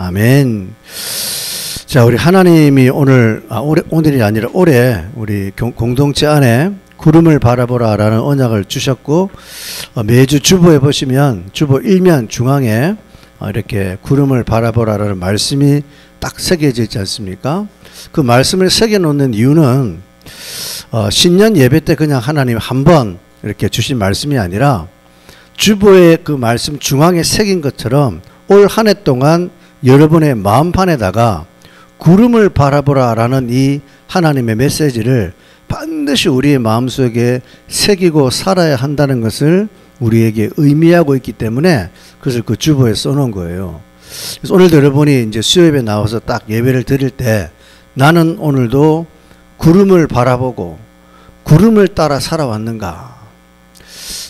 아멘. 자, 우리 하나님이 오늘이 아니라 올해 우리 공동체 안에 구름을 바라보라라는 언약을 주셨고, 매주 주보에 보시면 주보 1면 중앙에 이렇게 구름을 바라보라라는 말씀이 딱 새겨져 있지 않습니까? 그 말씀을 새겨 놓는 이유는 신년 예배 때 그냥 하나님 한 번 이렇게 주신 말씀이 아니라 주보에 그 말씀 중앙에 새긴 것처럼 올 한 해 동안 여러분의 마음판에다가 구름을 바라보라라는 이 하나님의 메시지를 반드시 우리의 마음속에 새기고 살아야 한다는 것을 우리에게 의미하고 있기 때문에 그것을 그 주보에 써놓은 거예요. 그래서 오늘도 여러분이 이제 수요예배 나와서 딱 예배를 드릴 때 나는 오늘도 구름을 바라보고 구름을 따라 살아왔는가.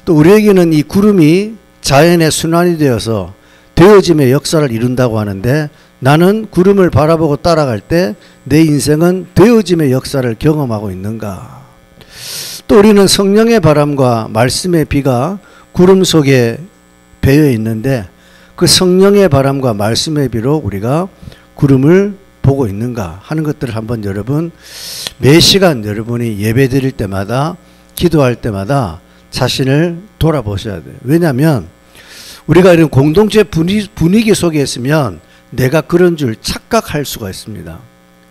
또 우리에게는 이 구름이 자연의 순환이 되어서 되어짐의 역사를 이룬다고 하는데, 나는 구름을 바라보고 따라갈 때 내 인생은 되어짐의 역사를 경험하고 있는가. 또 우리는 성령의 바람과 말씀의 비가 구름 속에 배어 있는데, 그 성령의 바람과 말씀의 비로 우리가 구름을 보고 있는가 하는 것들을 한번 여러분 매 시간 여러분이 예배 드릴 때마다 기도할 때마다 자신을 돌아보셔야 돼요. 왜냐하면 우리가 이런 공동체 분위기 속에 있으면 내가 그런 줄 착각할 수가 있습니다.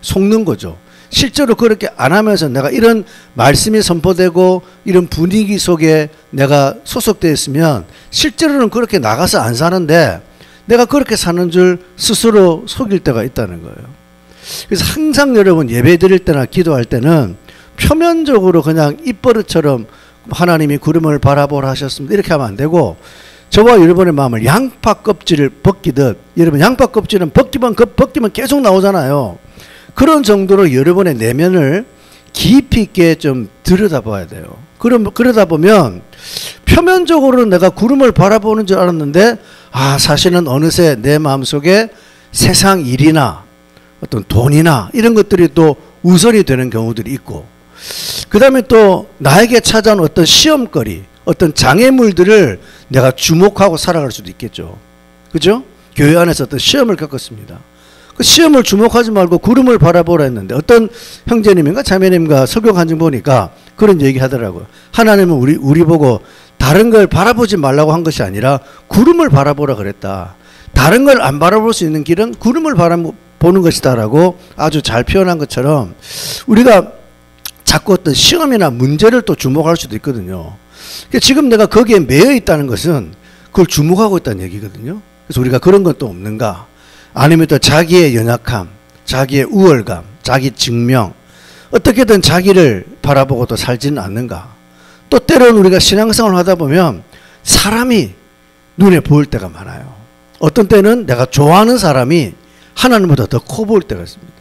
속는 거죠. 실제로 그렇게 안 하면서 내가 이런 말씀이 선포되고 이런 분위기 속에 내가 소속되어 있으면 실제로는 그렇게 나가서 안 사는데 내가 그렇게 사는 줄 스스로 속일 때가 있다는 거예요. 그래서 항상 여러분 예배 드릴 때나 기도할 때는 표면적으로 그냥 입버릇처럼 하나님이 구름을 바라보라 하셨습니다 이렇게 하면 안 되고, 저와 여러분의 마음을 양파 껍질을 벗기듯, 여러분 양파 껍질은 벗기면 계속 나오잖아요. 그런 정도로 여러분의 내면을 깊이 있게 좀 들여다봐야 돼요. 그러다 보면 표면적으로는 내가 구름을 바라보는 줄 알았는데, 사실은 어느새 내 마음속에 세상 일이나 어떤 돈이나 이런 것들이 또 우선이 되는 경우들이 있고, 그 다음에 또 나에게 찾아온 어떤 시험거리, 어떤 장애물들을 내가 주목하고 살아갈 수도 있겠죠. 그죠? 교회 안에서 어떤 시험을 겪었습니다. 그 시험을 주목하지 말고 구름을 바라보라 했는데, 어떤 형제님인가 자매님과 설교 간증 보니까 그런 얘기 하더라고요. 하나님은 우리 보고 다른 걸 바라보지 말라고 한 것이 아니라 구름을 바라보라 그랬다. 다른 걸 안 바라볼 수 있는 길은 구름을 바라보는 것이다라고 아주 잘 표현한 것처럼, 우리가 자꾸 어떤 시험이나 문제를 또 주목할 수도 있거든요. 그러니까 지금 내가 거기에 매여 있다는 것은 그걸 주목하고 있다는 얘기거든요. 그래서 우리가 그런 건 또 없는가? 아니면 또 자기의 연약함, 자기의 우월감, 자기 증명, 어떻게든 자기를 바라보고 또 살지는 않는가? 또 때로는 우리가 신앙생활을 하다 보면 사람이 눈에 보일 때가 많아요. 어떤 때는 내가 좋아하는 사람이 하나님보다 더 커 보일 때가 있습니다.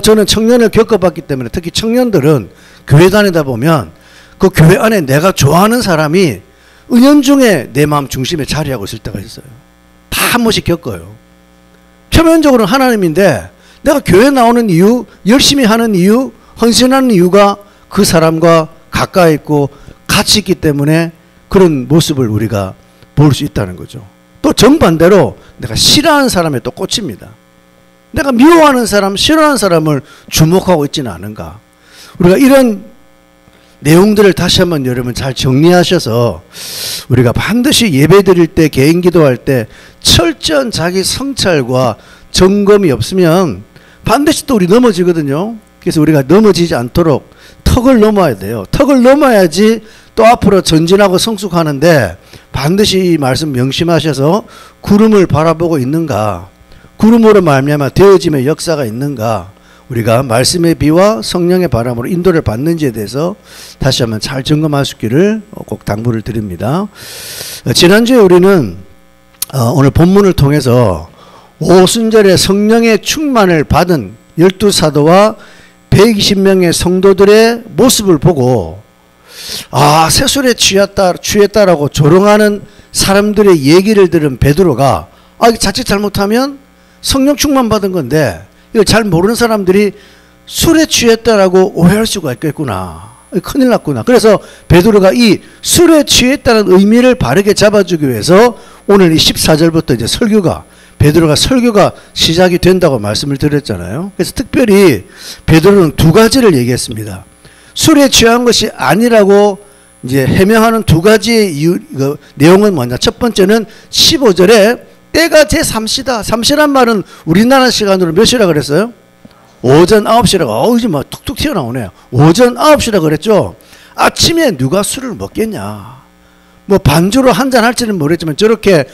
저는 청년을 겪어봤기 때문에, 특히 청년들은 교회 다니다 보면 그 교회 안에 내가 좋아하는 사람이 은연중에 내 마음 중심에 자리하고 있을 때가 있어요. 다 한 번씩 겪어요. 표면적으로는 하나님인데 내가 교회 나오는 이유, 열심히 하는 이유, 헌신하는 이유가 그 사람과 가까이 있고 같이 있기 때문에 그런 모습을 우리가 볼 수 있다는 거죠. 또 정반대로 내가 싫어하는 사람에 또 꽂힙니다. 내가 미워하는 사람, 싫어하는 사람을 주목하고 있지는 않은가. 우리가 이런 내용들을 다시 한번 여러분 잘 정리하셔서 우리가 반드시 예배 드릴 때, 개인 기도할 때 철저한 자기 성찰과 점검이 없으면 반드시 또 우리 넘어지거든요. 그래서 우리가 넘어지지 않도록 턱을 넘어야 돼요. 턱을 넘어야지 또 앞으로 전진하고 성숙하는데, 반드시 이 말씀 명심하셔서 구름을 바라보고 있는가, 구름으로 말미암아 되어짐의 역사가 있는가, 우리가 말씀의 비와 성령의 바람으로 인도를 받는지에 대해서 다시 한번 잘 점검하시기를 꼭 당부를 드립니다. 지난주에 우리는 오늘 본문을 통해서 오순절에 성령의 충만을 받은 12사도와 120명의 성도들의 모습을 보고, 세술에 취했다라고 조롱하는 사람들의 얘기를 들은 베드로가, 자칫 잘못하면 성령 충만 받은 건데 이걸 잘 모르는 사람들이 술에 취했다라고 오해할 수가 있겠구나, 큰일 났구나. 그래서 베드로가 이 술에 취했다는 의미를 바르게 잡아주기 위해서 오늘 이 14절부터 이제 설교가 베드로가 설교가 시작이 된다고 말씀을 드렸잖아요. 그래서 특별히 베드로는 두 가지를 얘기했습니다. 술에 취한 것이 아니라고 이제 해명하는 두 가지의 이유, 내용은 뭐냐. 첫 번째는 15절에 때가 제3시다. 3시란 말은 우리나라 시간으로 몇 시라 그랬어요? 오전 9시라고. 이제 막 툭툭 튀어나오네요. 오전 9시라 그랬죠. 아침에 누가 술을 먹겠냐. 뭐 반주로 한잔 할지는 모르겠지만 저렇게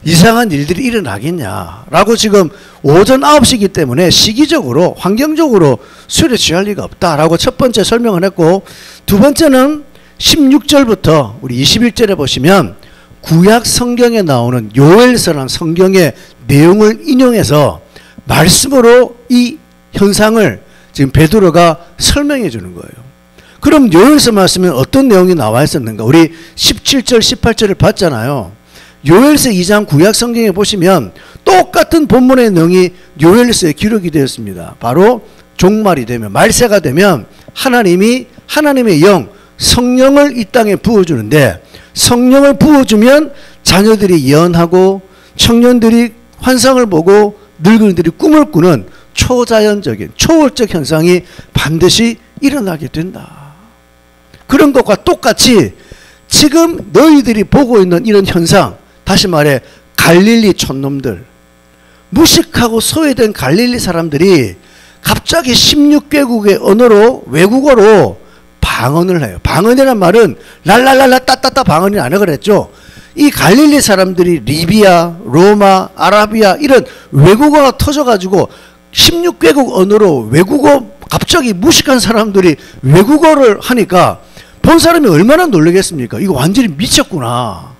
이상한 일들이 일어나겠냐라고 지금 오전 9시이기 때문에 시기적으로 환경적으로 술에 취할 리가 없다라고 첫 번째 설명을 했고, 두 번째는 16절부터 우리 21절에 보시면 구약 성경에 나오는 요엘서라는 성경의 내용을 인용해서 말씀으로 이 현상을 지금 베드로가 설명해 주는 거예요. 그럼 요엘서 말씀에 어떤 내용이 나와 있었는가? 우리 17절 18절을 봤잖아요. 요엘서 2장 구약 성경에 보시면 똑같은 본문의 내용이 요엘서에 기록이 되었습니다. 바로 종말이 되면, 말세가 되면 하나님이 하나님의 영 성령을 이 땅에 부어주는데, 성령을 부어주면 자녀들이 예언하고 청년들이 환상을 보고 늙은이들이 꿈을 꾸는 초자연적인 초월적 현상이 반드시 일어나게 된다. 그런 것과 똑같이 지금 너희들이 보고 있는 이런 현상, 다시 말해 갈릴리 촌놈들, 무식하고 소외된 갈릴리 사람들이 갑자기 16개국의 언어로, 외국어로 방언을 해요. 방언이란 말은 랄랄랄라 따따따 방언이 아니라 그랬죠. 이 갈릴리 사람들이 리비아, 로마, 아라비아 이런 외국어가 터져가지고 16개국 언어로 외국어, 갑자기 무식한 사람들이 외국어를 하니까 본 사람이 얼마나 놀라겠습니까? 이거 완전히 미쳤구나.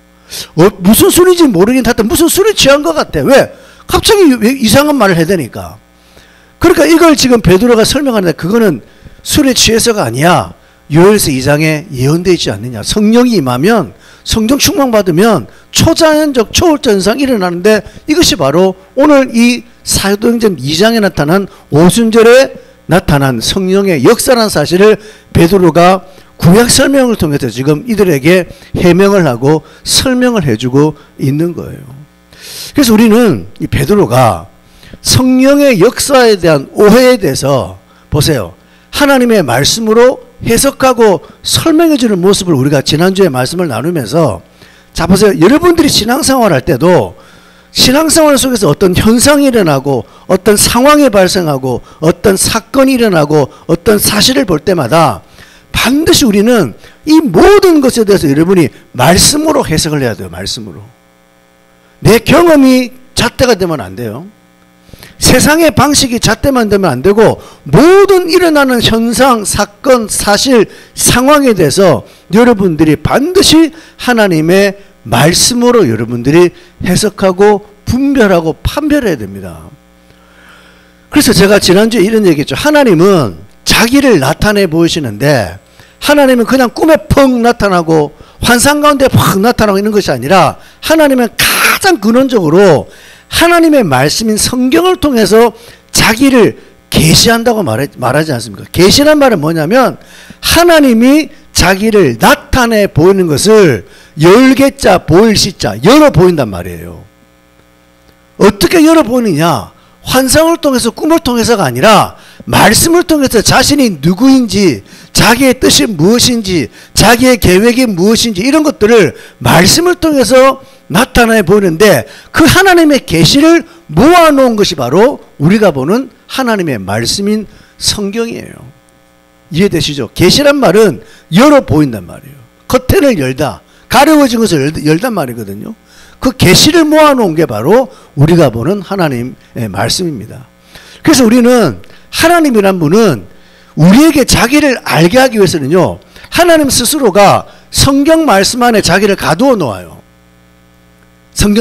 무슨 소리인지 모르긴 하여튼 무슨 술에 취한 것 같아. 왜? 갑자기 이상한 말을 해야 되니까. 그러니까 이걸 지금 베드로가 설명하는데, 그거는 술에 취해서가 아니야. 요엘서 2장에 예언되어 있지 않느냐. 성령이 임하면, 성령 충만받으면 초자연적 초월적 현상이 일어나는데, 이것이 바로 오늘 이 사도행전 2장에 나타난 오순절에 나타난 성령의 역사라는 사실을 베드로가 구약 설명을 통해서 지금 이들에게 해명을 하고 설명을 해주고 있는 거예요. 그래서 우리는 이 베드로가 성령의 역사에 대한 오해에 대해서 보세요. 하나님의 말씀으로 해석하고 설명해 주는 모습을 우리가 지난주에 말씀을 나누면서, 자 보세요. 여러분들이 신앙생활 할 때도 신앙생활 속에서 어떤 현상이 일어나고 어떤 상황이 발생하고 어떤 사건이 일어나고 어떤 사실을 볼 때마다 반드시 우리는 이 모든 것에 대해서 여러분이 말씀으로 해석을 해야 돼요. 말씀으로. 내 경험이 잣대가 되면 안 돼요. 세상의 방식이 잣대만 되면 안 되고, 모든 일어나는 현상, 사건, 사실, 상황에 대해서 여러분들이 반드시 하나님의 말씀으로 여러분들이 해석하고 분별하고 판별해야 됩니다. 그래서 제가 지난주에 이런 얘기했죠. 하나님은 자기를 나타내 보이시는데, 하나님은 그냥 꿈에 펑 나타나고 환상 가운데 팍 나타나고 있는 것이 아니라, 하나님은 가장 근원적으로 하나님의 말씀인 성경을 통해서 자기를 계시한다고 말하지 않습니까? 계시란 말은 뭐냐면 하나님이 자기를 나타내 보이는 것을 열개자 보일시자 열어 보인단 말이에요. 어떻게 열어 보이느냐? 환상을 통해서, 꿈을 통해서가 아니라 말씀을 통해서 자신이 누구인지, 자기의 뜻이 무엇인지, 자기의 계획이 무엇인지, 이런 것들을 말씀을 통해서 나타내 보이는데, 그 하나님의 계시를 모아놓은 것이 바로 우리가 보는 하나님의 말씀인 성경이에요. 이해되시죠? 계시란 말은 열어 보인단 말이에요. 커튼을 열다, 가려워진 것을 열단 말이거든요. 그 계시를 모아놓은 게 바로 우리가 보는 하나님의 말씀입니다. 그래서 우리는 하나님이란 분은 우리에게 자기를 알게 하기 위해서는요, 하나님 스스로가 성경 말씀 안에 자기를 가두어 놓아요.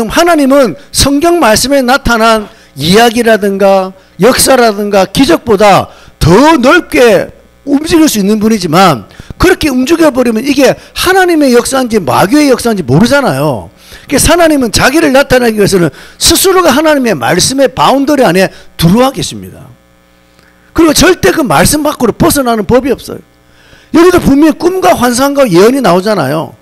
하나님은 성경 말씀에 나타난 이야기라든가 역사라든가 기적보다 더 넓게 움직일 수 있는 분이지만, 그렇게 움직여버리면 이게 하나님의 역사인지 마귀의 역사인지 모르잖아요. 그래서 하나님은 자기를 나타내기 위해서는 스스로가 하나님의 말씀의 바운더리 안에 들어와 계십니다. 그리고 절대 그 말씀 밖으로 벗어나는 법이 없어요. 여기도 분명히 꿈과 환상과 예언이 나오잖아요.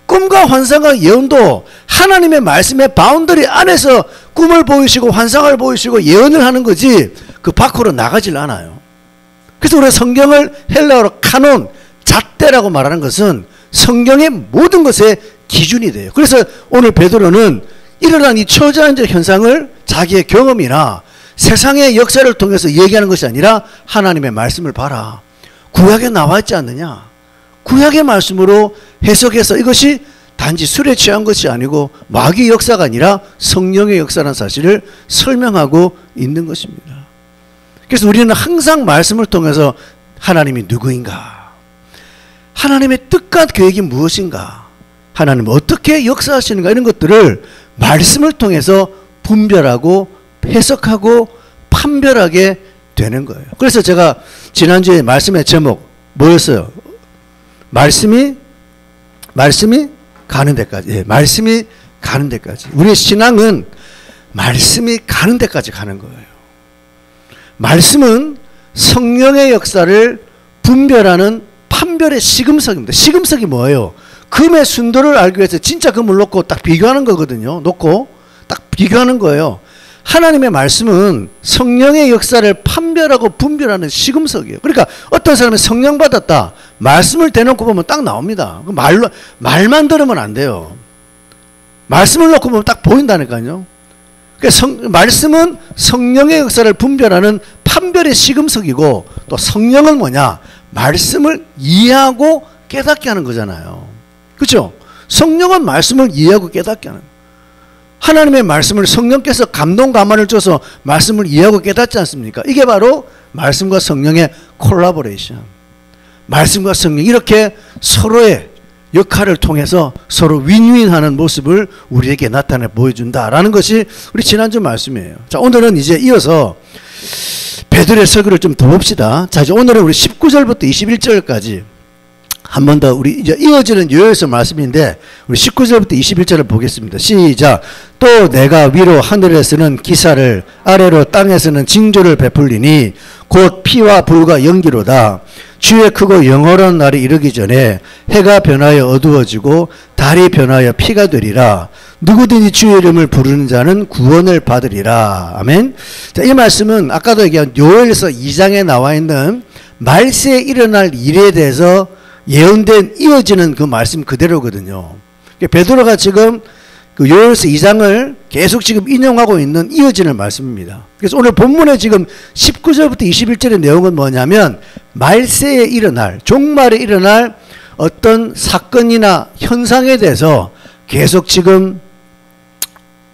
꿈과 환상과 예언도 하나님의 말씀의 바운더리 안에서 꿈을 보이시고 환상을 보이시고 예언을 하는 거지 그 밖으로 나가질 않아요. 그래서 우리가 성경을 헬라어로 카논, 잣대라고 말하는 것은 성경의 모든 것의 기준이 돼요. 그래서 오늘 베드로는 일어난 이 초자연적 현상을 자기의 경험이나 세상의 역사를 통해서 얘기하는 것이 아니라 하나님의 말씀을 봐라. 구약에 나와 있지 않느냐. 구약의 말씀으로 해석해서 이것이 단지 술에 취한 것이 아니고 마귀의 역사가 아니라 성령의 역사라는 사실을 설명하고 있는 것입니다. 그래서 우리는 항상 말씀을 통해서 하나님이 누구인가? 하나님의 뜻과 계획이 무엇인가? 하나님은 어떻게 역사하시는가? 이런 것들을 말씀을 통해서 분별하고 해석하고 판별하게 되는 거예요. 그래서 제가 지난주에 말씀의 제목 뭐였어요? 말씀이 가는 데까지. 예, 말씀이 가는 데까지. 우리의 신앙은 말씀이 가는 데까지 가는 거예요. 말씀은 성령의 역사를 분별하는 판별의 시금석입니다. 시금석이 뭐예요? 금의 순도를 알기 위해서 진짜 금을 놓고 딱 비교하는 거거든요. 놓고 딱 비교하는 거예요. 하나님의 말씀은 성령의 역사를 판별하고 분별하는 시금석이에요. 그러니까 어떤 사람이 성령 받았다. 말씀을 대놓고 보면 딱 나옵니다. 말만 들으면 안 돼요. 말씀을 놓고 보면 딱 보인다니까요. 그러니까 말씀은 성령의 역사를 분별하는 판별의 시금석이고 또 성령은 뭐냐? 말씀을 이해하고 깨닫게 하는 거잖아요. 그렇죠? 성령은 말씀을 이해하고 깨닫게 하는 거예요. 하나님의 말씀을 성령께서 감동 감화를 줘서 말씀을 이해하고 깨닫지 않습니까? 이게 바로 말씀과 성령의 콜라보레이션. 말씀과 성령 이렇게 서로의 역할을 통해서 서로 윈윈하는 모습을 우리에게 나타내 보여준다라는 것이 우리 지난주 말씀이에요. 자, 오늘은 이제 이어서 베드로의 설교를 좀 더 봅시다. 자, 이제 오늘은 우리 19절부터 21절까지 한 번 더 우리 이제 이어지는 요일서 말씀인데 우리 19절부터 21절을 보겠습니다. 시작. 또 내가 위로 하늘에서는 기사를 아래로 땅에서는 징조를 베풀리니 곧 피와 불과 연기로다. 주의 크고 영원한 날이 이르기 전에 해가 변하여 어두워지고 달이 변하여 피가 되리라. 누구든지 주의 이름을 부르는 자는 구원을 받으리라. 아멘. 자, 이 말씀은 아까도 얘기한 요엘서 2장에 나와 있는 말세에 일어날 일에 대해서 예언된 이어지는 그 말씀 그대로거든요. 베드로가 지금 그 요엘서 2장을 계속 지금 인용하고 있는 이어지는 말씀입니다. 그래서 오늘 본문에 지금 19절부터 21절의 내용은 뭐냐면 말세에 일어날, 종말에 일어날 어떤 사건이나 현상에 대해서 계속 지금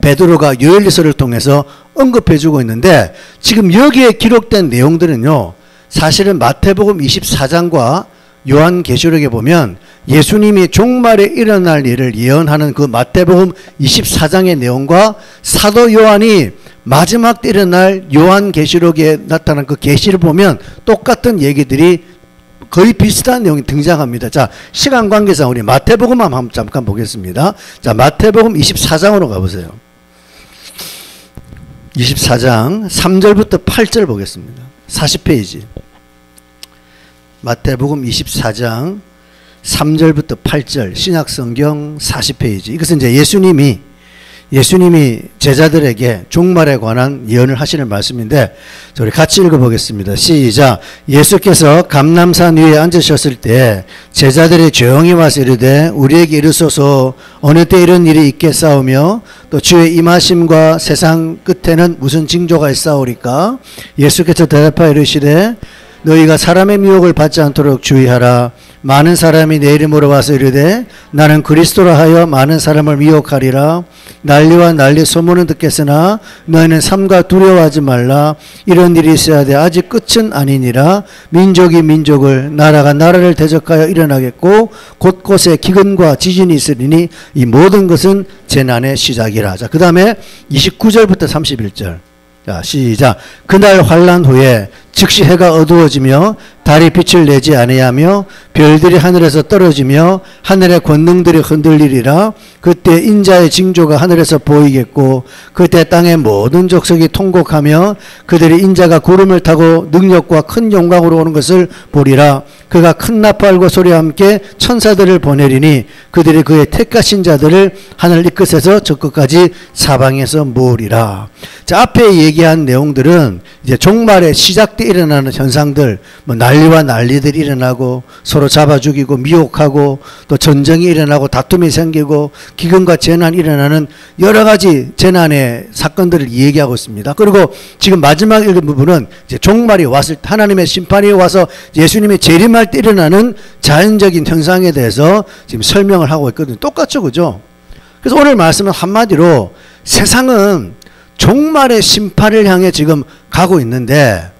베드로가 요엘서를 통해서 언급해 주고 있는데 지금 여기에 기록된 내용들은요. 사실은 마태복음 24장과 요한계시록에 보면 예수님이 종말에 일어날 일을 예언하는 그 마태복음 24장의 내용과 사도 요한이 마지막 때 일어날 요한계시록에 나타난 그 계시를 보면 똑같은 얘기들이 거의 비슷한 내용이 등장합니다. 자, 시간 관계상 우리 마태복음 한번 잠깐 보겠습니다. 자, 마태복음 24장으로 가보세요. 24장 3절부터 8절 보겠습니다. 40페이지. 마태복음 24장 3절부터 8절 신약성경 40페이지. 이것은 이제 예수님이 제자들에게 종말에 관한 예언을 하시는 말씀인데 우리 같이 읽어보겠습니다. 시작. 예수께서 감람산 위에 앉으셨을 때 제자들이 조용히 와서 이르되 우리에게 이르소서 어느 때 이런 일이 있겠사오며 또 주의 임하심과 세상 끝에는 무슨 징조가 있사오리까? 예수께서 대답하여 이르시되 너희가 사람의 미혹을 받지 않도록 주의하라. 많은 사람이 내 이름으로 와서 이르되 나는 그리스도라 하여 많은 사람을 미혹하리라. 난리와 난리 소문은 듣겠으나 너희는 삼가 두려워하지 말라. 이런 일이 있어야 돼. 아직 끝은 아니니라. 민족이 민족을 나라가 나라를 대적하여 일어나겠고 곳곳에 기근과 지진이 있으리니 이 모든 것은 재난의 시작이라. 자, 그 다음에 29절부터 31절. 자, 시작. 그날 환란 후에 즉시 해가 어두워지며 달이 빛을 내지 아니하며 별들이 하늘에서 떨어지며 하늘의 권능들이 흔들리리라. 그때 인자의 징조가 하늘에서 보이겠고 그때 땅의 모든 족속이 통곡하며 그들이 인자가 구름을 타고 능력과 큰 영광으로 오는 것을 보리라. 그가 큰 나팔과 소리와 함께 천사들을 보내리니 그들이 그의 택하신 자들을 하늘 이 끝에서 저 끝까지 사방에서 모으리라. 자, 앞에 얘기한 내용들은 이제 종말에 시작 때 일어나는 현상들, 뭐 난리와 난리들이 일어나고 서로 잡아 죽이고 미혹하고 또 전쟁이 일어나고 다툼이 생기고 기근과 재난이 일어나는 여러 가지 재난의 사건들을 얘기하고 있습니다. 그리고 지금 마지막 읽은 부분은 이제 종말이 왔을 때 하나님의 심판이 와서 예수님이 재림할 때 일어나는 자연적인 현상에 대해서 지금 설명을 하고 있거든요. 똑같죠, 그죠? 그래서 오늘 말씀은 한마디로 세상은 종말의 심판을 향해 지금 가고 있는데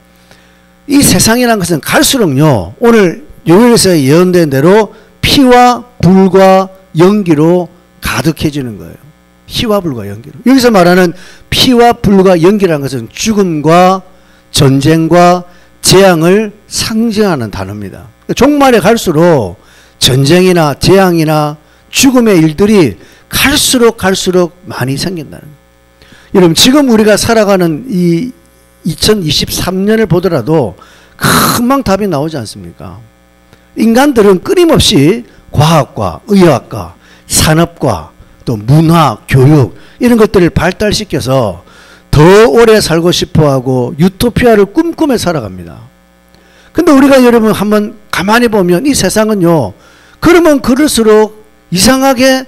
이 세상이라는 것은 갈수록요, 오늘 요엘에서 예언된 대로 피와 불과 연기로 가득해지는 거예요. 피와 불과 연기로. 여기서 말하는 피와 불과 연기라는 것은 죽음과 전쟁과 재앙을 상징하는 단어입니다. 종말에 갈수록 전쟁이나 재앙이나 죽음의 일들이 갈수록 많이 생긴다는 거예요. 여러분, 지금 우리가 살아가는 이 2023년을 보더라도 금방 답이 나오지 않습니까? 인간들은 끊임없이 과학과 의학과 산업과 또 문화, 교육 이런 것들을 발달시켜서 더 오래 살고 싶어하고 유토피아를 꿈꾸며 살아갑니다. 근데 우리가 여러분 한번 가만히 보면 이 세상은요, 그러면 그럴수록 이상하게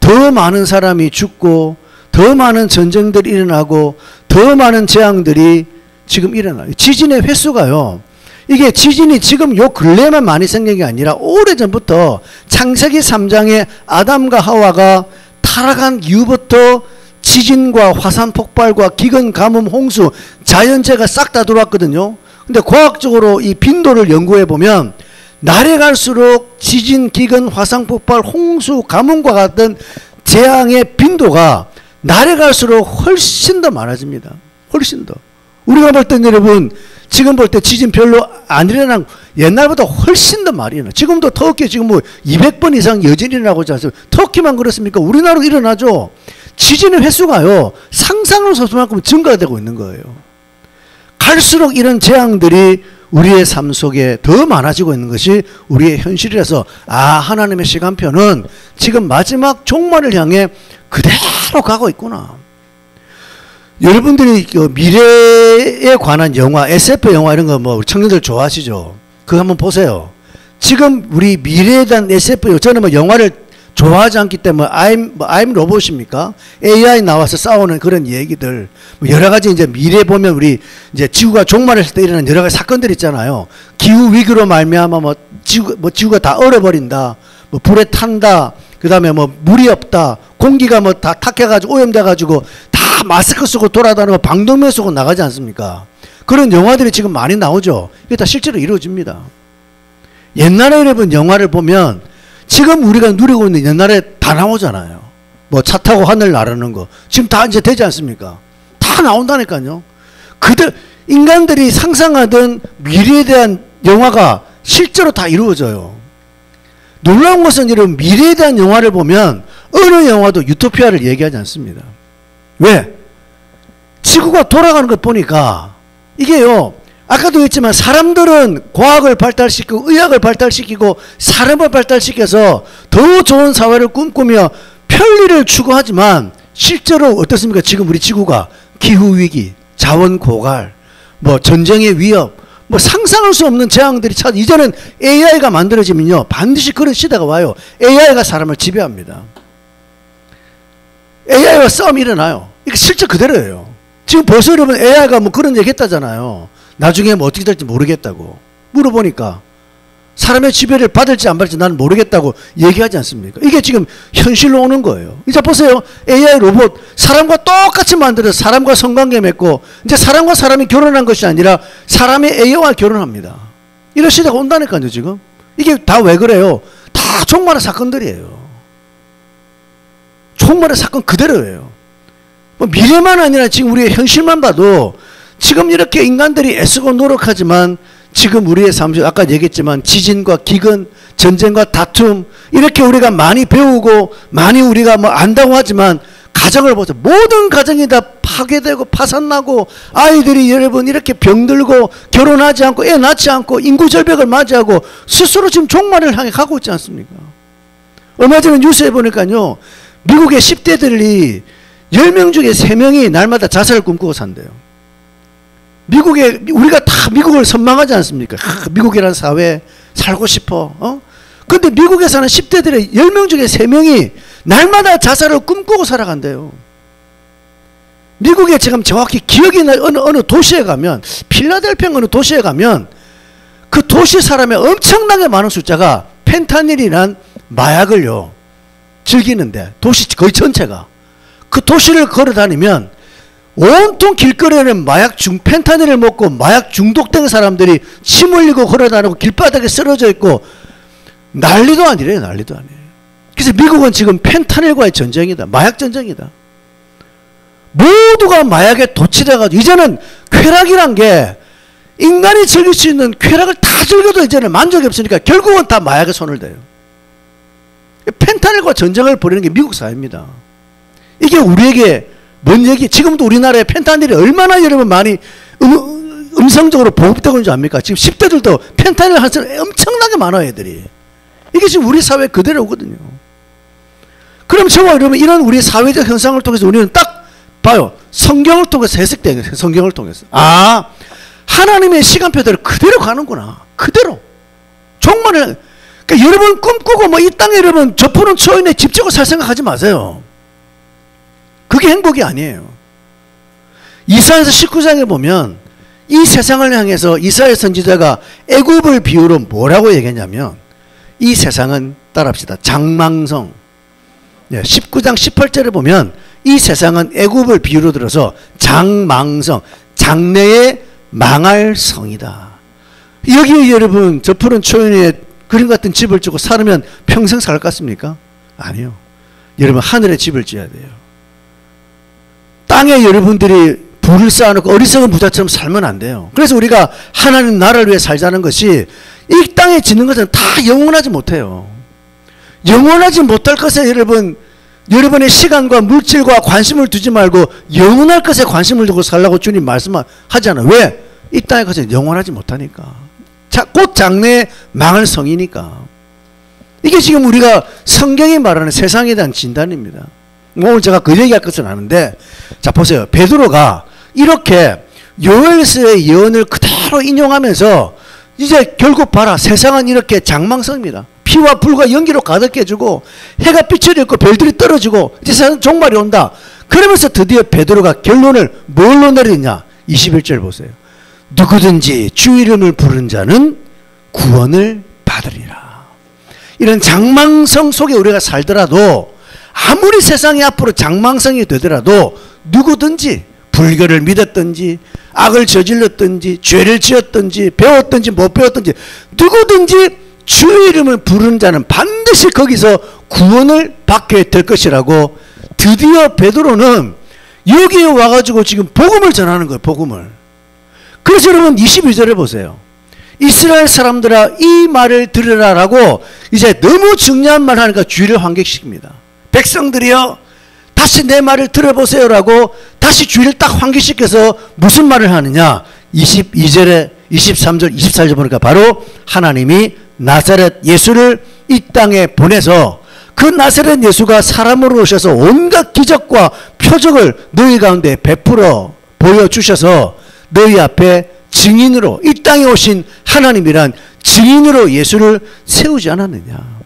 더 많은 사람이 죽고 더 많은 전쟁들이 일어나고 더 많은 재앙들이 지금 일어나요. 지진의 횟수가요, 이게 지진이 지금 요 근래만 많이 생긴 게 아니라 오래전부터 창세기 3장에 아담과 하와가 타락한 이후부터 지진과 화산 폭발과 기근, 가뭄, 홍수, 자연재해가 싹 다 들어왔거든요. 근데 과학적으로 이 빈도를 연구해 보면 날이 갈수록 지진, 기근, 화산 폭발, 홍수, 가뭄과 같은 재앙의 빈도가 날이 갈수록 훨씬 더 많아집니다. 훨씬 더. 우리가 볼 땐 여러분, 지금 볼 때 지진 별로 안 일어나고 옛날보다 훨씬 더 많이 일어나. 지금도 터키 지금 뭐 200번 이상 여전히 일어나고 있지 않습니까? 터키만 그렇습니까? 우리나라도 일어나죠. 지진의 횟수가요, 상상을 소수만큼 증가되고 있는 거예요. 갈수록 이런 재앙들이 우리의 삶 속에 더 많아지고 있는 것이 우리의 현실이라서, 아, 하나님의 시간표는 지금 마지막 종말을 향해 그대로 가고 있구나. 여러분들이 미래에 관한 영화, SF 영화 이런 거 뭐 청년들 좋아하시죠? 그거 한번 보세요. 지금 우리 미래에 대한 SF, 저는 뭐 영화를 좋아하지 않기 때문에 I'm 로봇입니까? AI 나와서 싸우는 그런 얘기들, 뭐 여러 가지 이제 미래 보면 우리 이제 지구가 종말했을 때 일어나는 여러 가지 사건들 있잖아요. 기후 위기로 말미암아 지구가 다 얼어버린다, 뭐 불에 탄다, 그 다음에 뭐 물이 없다, 공기가 뭐 다 탁해가지고 오염돼가지고 다 마스크 쓰고 돌아다니고 방독면 쓰고 나가지 않습니까? 그런 영화들이 지금 많이 나오죠. 이게 다 실제로 이루어집니다. 옛날에 여러분 영화를 보면 지금 우리가 누리고 있는 옛날에 다 나오잖아요. 뭐 차 타고 하늘 나르는 거 지금 다 이제 되지 않습니까? 다 나온다니까요. 인간들이 상상하던 미래에 대한 영화가 실제로 다 이루어져요. 놀라운 것은 여러분, 미래에 대한 영화를 보면 어느 영화도 유토피아를 얘기하지 않습니다. 왜? 지구가 돌아가는 것 보니까 이게요, 아까도 했지만 사람들은 과학을 발달시키고 의학을 발달시키고 산업을 발달시켜서 더 좋은 사회를 꿈꾸며 편리를 추구하지만 실제로 어떻습니까? 지금 우리 지구가 기후위기, 자원 고갈, 뭐 전쟁의 위협, 뭐 상상할 수 없는 재앙들이 이제는 AI가 만들어지면요, 반드시 그런 시대가 와요. AI가 사람을 지배합니다. AI와 싸움이 일어나요. 이게 실제 그대로예요. 지금 벌써 여러분 AI가 뭐 그런 얘기 했다잖아요. 나중에 뭐 어떻게 될지 모르겠다고. 물어보니까 사람의 지배를 받을지 안 받을지 나는 모르겠다고 얘기하지 않습니까? 이게 지금 현실로 오는 거예요. 이제 보세요. AI 로봇, 사람과 똑같이 만들어서 사람과 성관계 맺고, 이제 사람과 사람이 결혼한 것이 아니라 사람이 AI와 결혼합니다. 이런 시대가 온다니까요, 지금. 이게 다 왜 그래요? 다 종말의 사건들이에요. 종말의 사건 그대로예요. 뭐 미래만 아니라 지금 우리의 현실만 봐도 지금 이렇게 인간들이 애쓰고 노력하지만 지금 우리의 삶 속 아까 얘기했지만 지진과 기근, 전쟁과 다툼 이렇게 우리가 많이 배우고 많이 우리가 뭐 안다고 하지만 가정을 보세요. 모든 가정이 다 파괴되고 파산나고 아이들이 여러분 이렇게 병들고 결혼하지 않고 애 낳지 않고 인구 절벽을 맞이하고 스스로 지금 종말을 향해 가고 있지 않습니까? 얼마 전에 뉴스에 보니까요. 미국의 10대들이 10명 중에 3명이 날마다 자살을 꿈꾸고 산대요. 미국에 우리가 다 미국을 선망하지 않습니까? 미국이라는 사회에 살고 싶어. 근데 미국에 사는 10대들의 10명 중에 3명이 날마다 자살을 꿈꾸고 살아간대요. 미국에 지금 정확히 기억이 나 어느 도시에 가면 필라델피아 어느 도시에 가면 그 도시 사람의 엄청나게 많은 숫자가 펜타닐이란 마약을요 즐기는데 도시 거의 전체가 그 도시를 걸어 다니면 온통 길거리에는 펜타닐을 먹고 마약 중독된 사람들이 침 흘리고 걸어 다니고 길바닥에 쓰러져 있고 난리도 아니래요. 난리도 아니에요. 그래서 미국은 지금 펜타닐과의 전쟁이다. 마약 전쟁이다. 모두가 마약에 도취돼가지고 이제는 쾌락이란 게 인간이 즐길 수 있는 쾌락을 다 즐겨도 이제는 만족이 없으니까 결국은 다 마약에 손을 대요. 펜타닐과 전쟁을 벌이는 게 미국 사회입니다. 이게 우리에게 뭔 얘기? 지금도 우리나라에 펜타닐이 얼마나 여러분 많이 음성적으로 보급되고 있는 줄 압니까? 지금 10대들도 펜타닐 한 사람 엄청나게 많아요, 애들이. 이게 지금 우리 사회 그대로거든요. 그럼 저와 여러분 이런 우리 사회적 현상을 통해서 우리는 딱 봐요. 성경을 통해서 해석되는 거예요. 성경을 통해서. 아, 하나님의 시간표대로 그대로 가는구나. 그대로. 정말 그러니까 여러분 꿈꾸고 뭐 이 땅에 여러분 저 푸른 초인에 집 짓고 살 생각하지 마세요. 그게 행복이 아니에요. 이사야서 19장에 보면 이 세상을 향해서 이사야 선지자가 애굽을 비유로 뭐라고 얘기했냐면 이 세상은 따라합시다. 장망성. 19장 18절에 보면 이 세상은 애굽을 비유로 들어서 장망성, 장래에 망할 성이다. 여기에 여러분 저 푸른 초연에 그림 같은 집을 짓고 살면 평생 살 것 같습니까? 아니요. 여러분 하늘에 집을 지어야 돼요. 땅에 여러분들이 부를 쌓아놓고 어리석은 부자처럼 살면 안 돼요. 그래서 우리가 하나님 나라를 위해 살자는 것이 이 땅에 짓는 것은 다 영원하지 못해요. 영원하지 못할 것에 여러분의 시간과 물질과 관심을 두지 말고 영원할 것에 관심을 두고 살라고 주님 말씀하잖아요. 왜? 이 땅의 것은 영원하지 못하니까. 곧 장래에 망할 성이니까. 이게 지금 우리가 성경이 말하는 세상에 대한 진단입니다. 오늘 제가 그 얘기할 것은 아는데, 자 보세요. 베드로가 이렇게 요엘서의 예언을 그대로 인용하면서 이제 결국 봐라. 세상은 이렇게 장망성입니다. 피와 불과 연기로 가득해지고 해가 비춰져 있고 별들이 떨어지고 이제 세상 종말이 온다. 그러면서 드디어 베드로가 결론을 뭘로 내리냐. 21절 보세요. 누구든지 주 이름을 부른 자는 구원을 받으리라. 이런 장망성 속에 우리가 살더라도 아무리 세상이 앞으로 장망성이 되더라도 누구든지 불교를 믿었든지 악을 저질렀든지 죄를 지었든지 배웠든지 못 배웠든지 누구든지 주의 이름을 부르는 자는 반드시 거기서 구원을 받게 될 것이라고 드디어 베드로는 여기에 와가지고 지금 복음을 전하는 거예요. 복음을. 그래서 여러분 22절에 보세요. 이스라엘 사람들아 이 말을 들으라 라고 이제 너무 중요한 말 하니까 주의를 환기시킵니다. 백성들이여 다시 내 말을 들어보세요 라고 다시 주의를 딱 환기시켜서 무슨 말을 하느냐. 22절에 23절 24절 보니까 바로 하나님이 나사렛 예수를 이 땅에 보내서 그 나사렛 예수가 사람으로 오셔서 온갖 기적과 표적을 너희 가운데 베풀어 보여주셔서 너희 앞에 증인으로 이 땅에 오신 하나님이란 증인으로 예수를 세우지 않았느냐.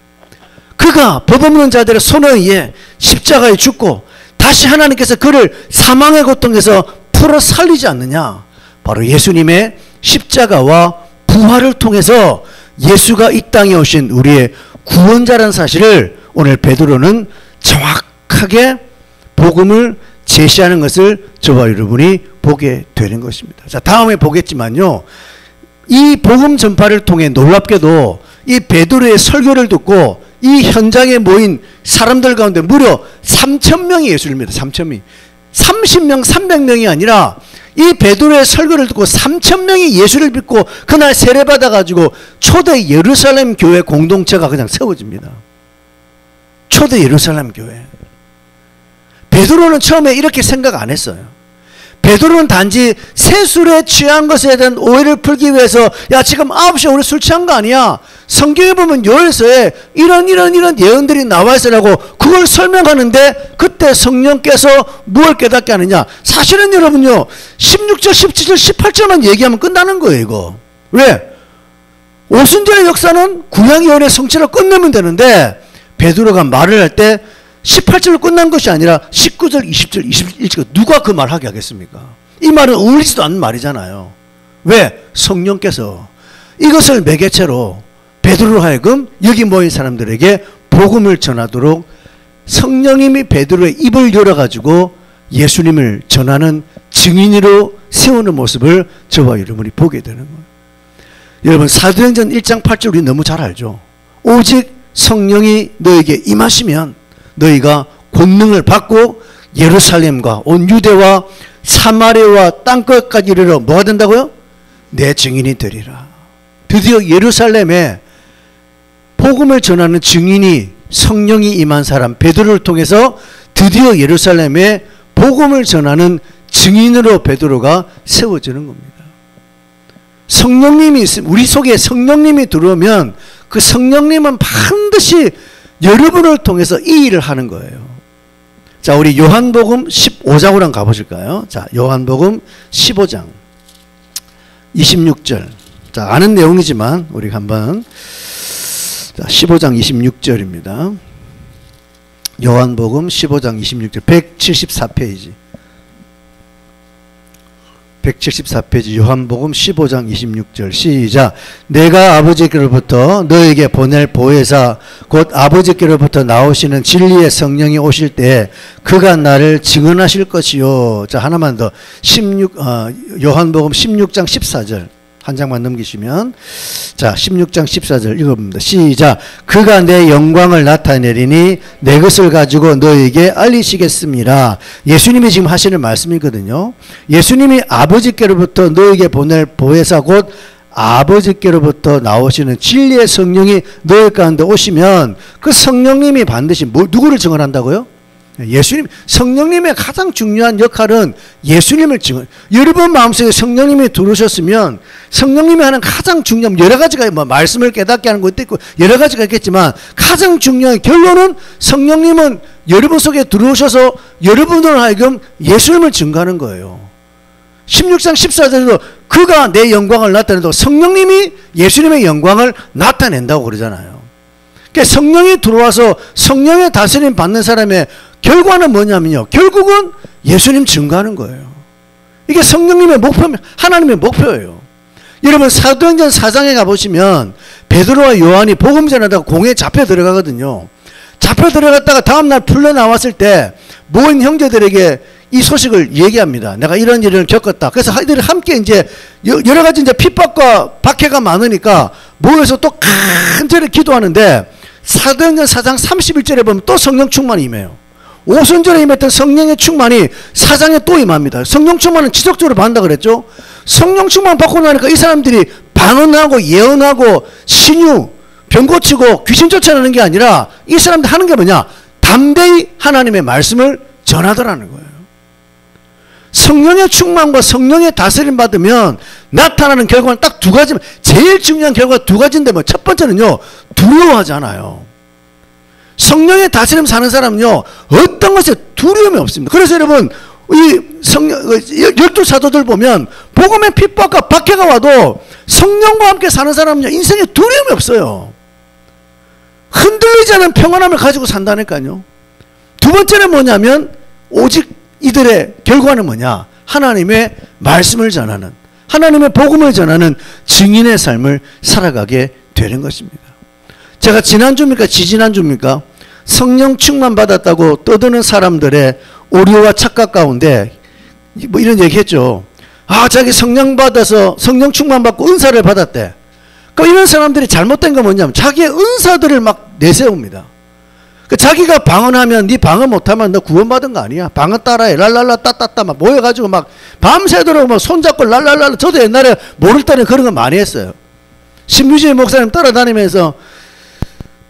그가 법 없는 자들의 손에 의해 십자가에 죽고 다시 하나님께서 그를 사망의 고통에서 풀어 살리지 않느냐. 바로 예수님의 십자가와 부활을 통해서 예수가 이 땅에 오신 우리의 구원자라는 사실을 오늘 베드로는 정확하게 복음을 제시하는 것을 저와 여러분이 보게 되는 것입니다. 자, 다음에 보겠지만요. 이 복음 전파를 통해 놀랍게도 이 베드로의 설교를 듣고 이 현장에 모인 사람들 가운데 무려 3,000명이 예수를 믿어요. 3,000명이. 30명, 300명이 아니라 이 베드로의 설교를 듣고 3,000명이 예수를 믿고 그날 세례받아 가지고 초대 예루살렘 교회 공동체가 그냥 세워집니다. 초대 예루살렘 교회. 베드로는 처음에 이렇게 생각 안 했어요. 베드로는 단지 새술에 취한 것에 대한 오해를 풀기 위해서 야 지금 9시에 우리 술 취한 거 아니야. 성경에 보면 요에서에 이런 예언들이 나와 있으라고 그걸 설명하는데 그때 성령께서 무엇을 깨닫게 하느냐. 사실은 여러분요 16절 17절 18절만 얘기하면 끝나는 거예요 이거. 왜? 오순절의 역사는 구약 예언의 성취를 끝내면 되는데 베드로가 말을 할 때 18절로 끝난 것이 아니라 19절, 20절, 21절 누가 그 말 하게 하겠습니까? 이 말은 어울리지도 않는 말이잖아요. 왜? 성령께서 이것을 매개체로 베드로로 하여금 여기 모인 사람들에게 복음을 전하도록 성령님이 베드로의 입을 열어가지고 예수님을 전하는 증인으로 세우는 모습을 저와 여러분이 보게 되는 거예요. 여러분 사도행전 1장 8절 우리 너무 잘 알죠. 오직 성령이 너에게 임하시면 너희가 권능을 받고 예루살렘과 온 유대와 사마리아와 땅끝까지 이르러 뭐가 된다고요? 내 증인이 되리라. 드디어 예루살렘에 복음을 전하는 증인이 성령이 임한 사람 베드로를 통해서 드디어 예루살렘에 복음을 전하는 증인으로 베드로가 세워지는 겁니다. 성령님이 우리 속에 성령님이 들어오면 그 성령님은 반드시 여러분을 통해서 이 일을 하는 거예요. 자, 우리 요한복음 15장으로 한번 가보실까요? 자, 요한복음 15장 26절. 자, 아는 내용이지만 우리 한번 자, 15장 26절입니다. 요한복음 15장 26절 174페이지 174페이지 요한복음 15장 26절 시작. 내가 아버지께로부터 너에게 보낼 보혜사 곧 아버지께로부터 나오시는 진리의 성령이 오실 때 그가 나를 증언하실 것이요. 자 하나만 더 요한복음 16장 14절 한 장만 넘기시면 자 16장 14절 읽어봅니다. 시작. 그가 내 영광을 나타내리니 내 것을 가지고 너에게 알리시겠습니다. 예수님이 지금 하시는 말씀이거든요. 예수님이 아버지께로부터 너에게 보낼 보혜사 곧 아버지께로부터 나오시는 진리의 성령이 너희 가운데 오시면 그 성령님이 반드시 누구를 증언한다고요? 예수님, 성령님의 가장 중요한 역할은 예수님을 증언. 여러분 마음속에 성령님이 들어오셨으면 성령님이 하는 가장 중요한 여러 가지가 뭐 말씀을 깨닫게 하는 것도 있고 여러 가지가 있겠지만 가장 중요한 결론은 성령님은 여러분 속에 들어오셔서 여러분으로 하여금 예수님을 증거하는 거예요. 16장 14절에도 그가 내 영광을 나타낸다고 성령님이 예수님의 영광을 나타낸다고 그러잖아요. 그러니까 성령이 들어와서 성령의 다스림 받는 사람의 결과는 뭐냐면요. 결국은 예수님 증거하는 거예요. 이게 성령님의 목표입니다. 하나님의 목표예요. 여러분 사도행전 4장에 가보시면 베드로와 요한이 복음 전하다가 공회에 잡혀 들어가거든요. 잡혀 들어갔다가 다음날 풀려 나왔을 때 모인 형제들에게 이 소식을 얘기합니다. 내가 이런 일을 겪었다. 그래서 이들이 함께 이제 여러 가지 이제 핍박과 박해가 많으니까 모여서 또 간절히 기도하는데 사도행전 4장 31절에 보면 또 성령 충만이 임해요. 오순절에 임했던 성령의 충만이 4장에 또 임합니다. 성령 충만은 지속적으로 받는다 그랬죠. 성령 충만 받고 나니까 이 사람들이 반언하고 예언하고 신유 병 고치고 귀신 쫓아내는 게 아니라 이 사람들 하는 게 뭐냐? 담대히 하나님의 말씀을 전하더라는 거예요. 성령의 충만과 성령의 다스림 받으면 나타나는 결과는 딱 두 가지. 제일 중요한 결과가 두 가지인데 뭐 첫 번째는요. 두려워하지 않아요. 성령의 다스림 사는 사람은요. 어떤 것에 두려움이 없습니다. 그래서 여러분 이 열두 사도들 보면 복음의 핍박과 박해가 와도 성령과 함께 사는 사람은요. 인생에 두려움이 없어요. 흔들리지 않은 평안함을 가지고 산다니까요. 두 번째는 뭐냐면 오직 이들의 결과는 뭐냐? 하나님의 말씀을 전하는 하나님의 복음을 전하는 증인의 삶을 살아가게 되는 것입니다. 제가 지난주입니까? 지지난주입니까? 성령 충만 받았다고 떠드는 사람들의 오류와 착각 가운데 뭐 이런 얘기 했죠. 아, 자기 성령 받아서 성령 충만 받고 은사를 받았대. 그러니까 이런 사람들이 잘못된 건 뭐냐면 자기의 은사들을 막 내세웁니다. 그 자기가 방언하면 네 방언 못하면 너 구원받은 거 아니야. 방언 따라해. 랄랄라 따따따 막 모여가지고 막 밤새도록 뭐 손잡고 랄랄랄라. 저도 옛날에 모를 때는 그런 거 많이 했어요. 신규진 목사님 따라다니면서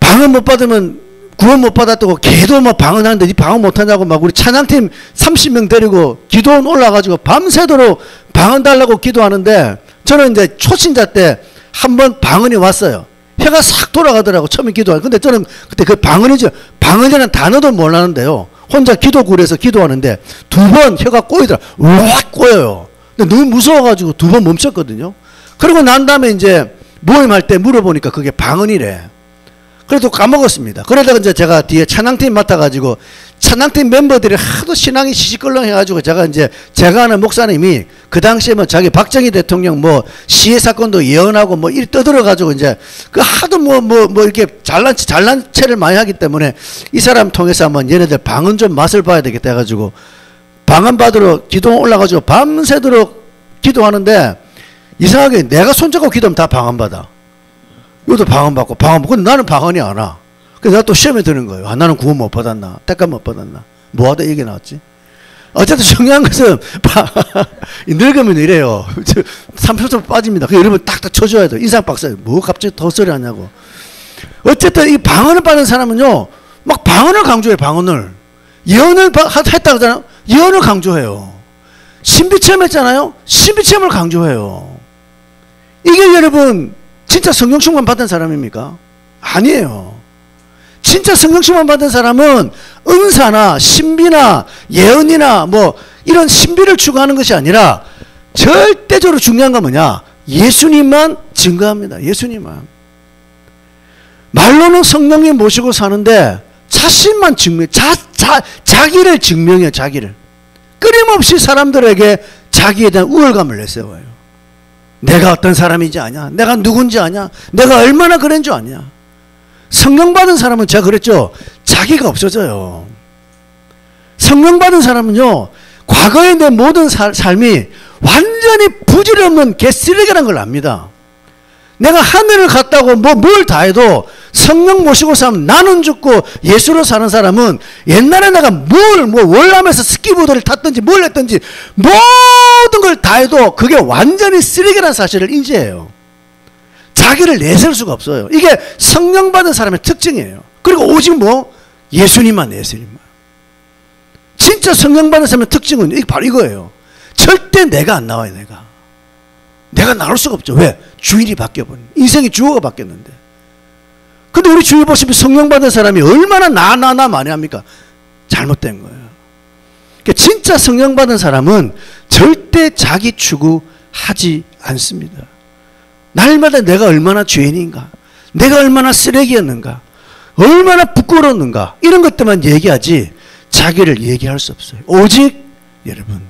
방언 못 받으면 구원 못 받았다고 걔도 뭐 방언하는데 네 방언 못하냐고 막 우리 찬양팀 30명 데리고 기도원 올라가지고 밤새도록 방언 달라고 기도하는데 저는 이제 초신자 때 한 번 방언이 왔어요. 혀가 싹 돌아가더라고 처음에 기도하는. 근데 저는 그때 그 방언이라는 단어도 몰랐는데요. 혼자 기도굴에서 기도하는데 두 번 혀가 꼬이더라. 우악 꼬여요. 근데 너무 무서워가지고 두 번 멈췄거든요. 그러고 난 다음에 이제 모임할 때 물어보니까 그게 방언이래. 그래도 까먹었습니다. 그러다가 이제 제가 뒤에 찬양팀 맡아가지고 찬양팀 멤버들이 하도 신앙이 시시껄렁 해가지고 제가 아는 목사님이 그 당시에 뭐 자기 박정희 대통령 뭐 시해 사건도 예언하고 뭐 일 떠들어가지고 이제 그 하도 뭐 이렇게 잘난 체를 많이 하기 때문에 이 사람 통해서 한번 얘네들 방언 좀 맛을 봐야 되겠다 해가지고 방언 받으러 기도 올라가지고 밤새도록 기도하는데 이상하게 내가 손잡고 기도하면 다 방언 받아. 이것도 방언 받고 근데 나는 방언이 안 와. 그래서 내가 또 시험에 드는 거예요. 아, 나는 구원 못 받았나? 택감 못 받았나? 뭐하다 얘기 나왔지? 어쨌든 중요한 것은 늙으면 이래요. 30초 빠집니다. 그 여러분 딱딱 쳐줘야 돼요. 인상 박사 뭐 갑자기 더 소리 하냐고. 어쨌든 이 방언을 받은 사람은요 막 방언을 강조해요. 방언을 예언을 했다고 하잖아요. 예언을 강조해요. 신비체험 했잖아요. 신비체험을 강조해요. 이게 여러분 진짜 성령 충만 받은 사람입니까? 아니에요. 진짜 성령 충만 받은 사람은 은사나 신비나 예언이나 뭐 이런 신비를 추구하는 것이 아니라 절대적으로 중요한 건 뭐냐? 예수님만 증거합니다. 예수님만. 말로는 성령님 모시고 사는데 자신만 자기를 증명해요. 자기를. 끊임없이 사람들에게 자기에 대한 우월감을 내세워요. 내가 어떤 사람인지 아냐? 내가 누군지 아냐? 내가 얼마나 그런 줄 아냐? 성령 받은 사람은 제가 그랬죠. 자기가 없어져요. 성령 받은 사람은요. 과거의 내 모든 삶이 완전히 부질없는 개쓰레기라는 걸 압니다. 내가 하늘을 갔다고 뭘 다 해도 성령 모시고 사면 나는 죽고 예수로 사는 사람은 옛날에 내가 월남에서 스키보드를 탔든지 뭘 했든지 모든 걸 다 해도 그게 완전히 쓰레기라는 사실을 인지해요. 자기를 내세울 수가 없어요. 이게 성령 받은 사람의 특징이에요. 그리고 오직 예수님만. 진짜 성령 받은 사람의 특징은 바로 이거예요. 절대 내가 안 나와요. 내가 나올 수가 없죠. 왜? 주일이 바뀌어버린 인생의 주어가 바뀌었는데. 근데 우리 주위 보시면 성령 받은 사람이 얼마나 나 많이 합니까? 잘못된 거예요. 그러니까 진짜 성령 받은 사람은 절대 자기 추구하지 않습니다. 날마다 내가 얼마나 죄인인가, 내가 얼마나 쓰레기였는가, 얼마나 부끄러웠는가, 이런 것들만 얘기하지 자기를 얘기할 수 없어요. 오직 여러분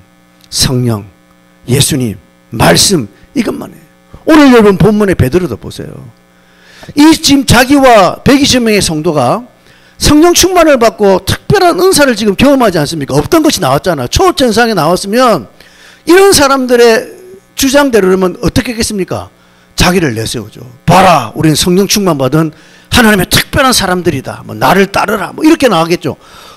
성령, 예수님, 말씀, 이것만 해요. 오늘 여러분 본문의 베드로도 보세요. 이 지금 자기와 120명의 성도가 성령 충만을 받고 특별한 은사를 지금 경험하지 않습니까? 없던 것이 나왔잖아요. 초전상에 나왔으면 이런 사람들의 주장대로라면 어떻게 했겠습니까? 자기를 내세우죠. 봐라, 우리는 성령 충만 받은 하나님의 특별한 사람들이다. 나를 따르라. 이렇게 나가겠죠.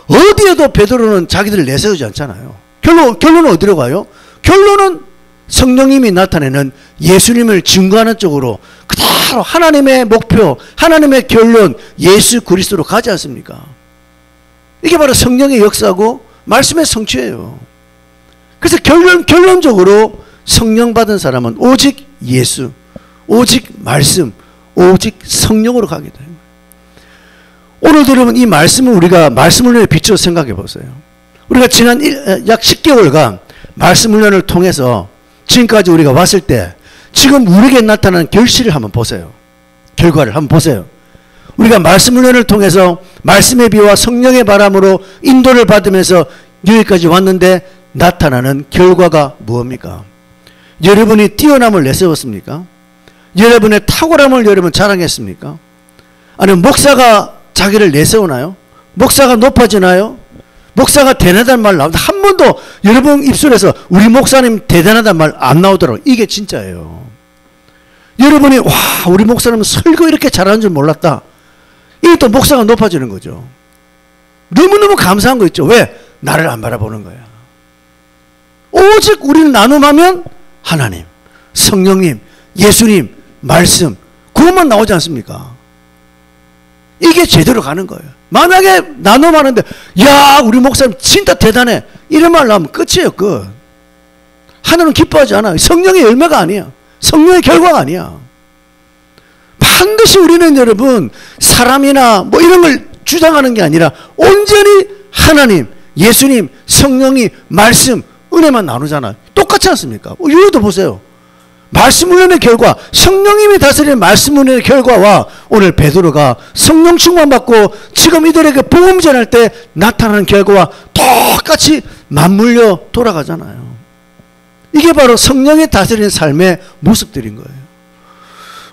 어디에도 베드로는 자기들을 내세우지 않잖아요. 결론은 어디로 가요? 결론은 성령님이 나타내는 예수님을 증거하는 쪽으로 그대로 하나님의 목표, 하나님의 결론, 예수 그리스도로 가지 않습니까? 이게 바로 성령의 역사고 말씀의 성취예요. 그래서 결론적으로 성령 받은 사람은 오직 예수, 오직 말씀, 오직 성령으로 가게 돼요. 오늘도 여러분 이 말씀을 우리가 말씀 훈련에 비춰서 생각해 보세요. 우리가 지난 약 10개월간 말씀 훈련을 통해서 지금까지 우리가 왔을 때 지금 우리에게 나타나는 결실을 한번 보세요. 결과를 한번 보세요. 우리가 말씀 훈련을 통해서 말씀의 비와 성령의 바람으로 인도를 받으면서 여기까지 왔는데 나타나는 결과가 무엇입니까? 여러분이 뛰어남을 내세웠습니까? 여러분의 탁월함을 여러분 자랑했습니까? 아니면 목사가 자기를 내세우나요? 목사가 높아지나요? 목사가 대단하다는 말 나오는데 한 번도 여러분 입술에서 우리 목사님 대단하다는 말 안 나오더라고요. 이게 진짜예요. 여러분이 우리 목사님은 설교 이렇게 잘하는 줄 몰랐다. 이게 또 목사가 높아지는 거죠. 너무너무 감사한 거 있죠. 왜? 나를 안 바라보는 거야. 오직 우리는 나눔하면 하나님, 성령님, 예수님, 말씀 그것만 나오지 않습니까? 이게 제대로 가는 거예요. 만약에 나눔하는데 야 우리 목사님 진짜 대단해 이런 말 나오면 끝이에요. 끝. 하나님은 기뻐하지 않아요. 성령의 열매가 아니야. 성령의 결과가 아니야. 반드시 우리는 여러분 사람이나 뭐 이런 걸 주장하는 게 아니라 온전히 하나님, 예수님, 성령이 말씀, 은혜만 나누잖아요. 똑같지 않습니까? 이것도 보세요. 말씀 은혜의 결과, 성령님이 다스리는 말씀 은혜의 결과와 오늘 베드로가 성령 충만 받고 지금 이들에게 복음 전할 때 나타나는 결과와 똑같이 맞물려 돌아가잖아요. 이게 바로 성령이 다스리는 삶의 모습들인 거예요.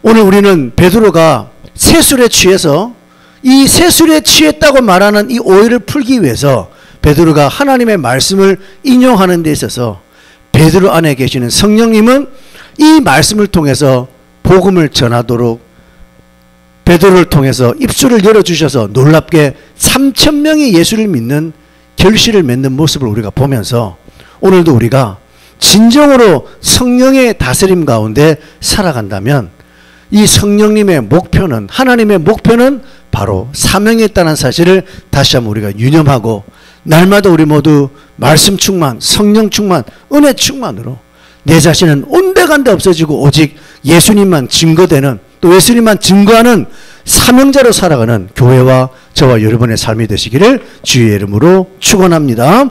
오늘 우리는 베드로가 세술에 취해서 이 세술에 취했다고 말하는 이 오해를 풀기 위해서 베드로가 하나님의 말씀을 인용하는 데 있어서 베드로 안에 계시는 성령님은 이 말씀을 통해서 복음을 전하도록 베드로를 통해서 입술을 열어주셔서 놀랍게 3,000명이 예수를 믿는 결실을 맺는 모습을 우리가 보면서 오늘도 우리가 진정으로 성령의 다스림 가운데 살아간다면 이 성령님의 목표는 하나님의 목표는 바로 사명에 있다는 사실을 다시 한번 우리가 유념하고 날마다 우리 모두 말씀 충만, 성령 충만, 은혜 충만으로 내 자신은 온데간데 없어지고 오직 예수님만 증거되는 또 예수님만 증거하는 사명자로 살아가는 교회와 저와 여러분의 삶이 되시기를 주의 이름으로 축원합니다.